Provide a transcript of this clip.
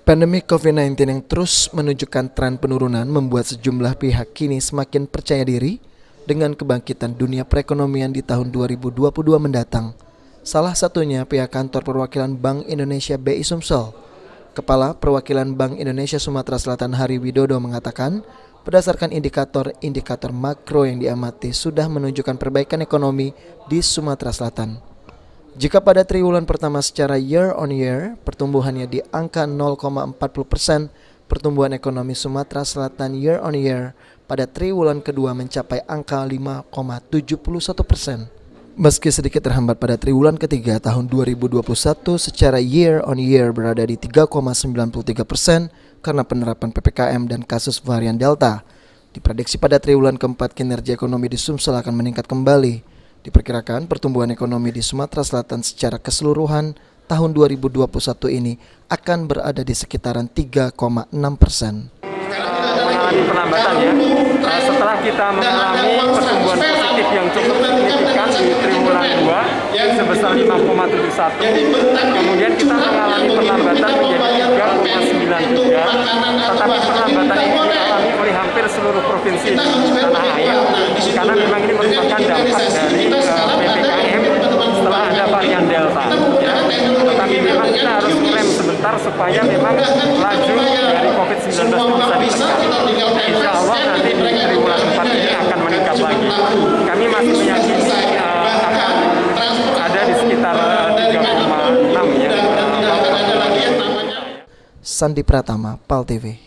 Pandemi COVID-19 yang terus menunjukkan tren penurunan membuat sejumlah pihak kini semakin percaya diri dengan kebangkitan dunia perekonomian di tahun 2022 mendatang. Salah satunya pihak kantor perwakilan Bank Indonesia BI Sumsel. Kepala Perwakilan Bank Indonesia Sumatera Selatan Hari Widodo mengatakan, berdasarkan indikator makro yang diamati sudah menunjukkan perbaikan ekonomi di Sumatera Selatan. Jika pada triwulan pertama secara year on year, pertumbuhannya di angka 0,40%, pertumbuhan ekonomi Sumatera Selatan year on year pada triwulan kedua mencapai angka 5,71%. Meski sedikit terhambat pada triwulan ketiga tahun 2021 secara year on year berada di 3,93% karena penerapan PPKM dan kasus varian Delta. Diprediksi pada triwulan keempat kinerja ekonomi di Sumsel akan meningkat kembali. Diperkirakan pertumbuhan ekonomi di Sumatera Selatan secara keseluruhan tahun 2021 ini akan berada di sekitaran 3,6%. Mengalami penambatan ya. Setelah kita mengalami pertumbuhan positif yang cukup signifikan di triwulan 2 sebesar 5,71, kemudian kita mengalami penambatan menjadi 3,93, tetapi penambatan ini dialami oleh hampir seluruh provinsi di tanah air karena memang ini merupakan dampak dari PPKM setelah ada varian Delta ya. Tetapi memang kita harus rem sebentar supaya memang laju dari COVID-19 bisa ditekan. Insya Allah nanti di triwulan 4 ini akan meningkat lagi. Kami masih meyakini akan ada di sekitar 3,6 ya. Sandi Pratama, PAL TV.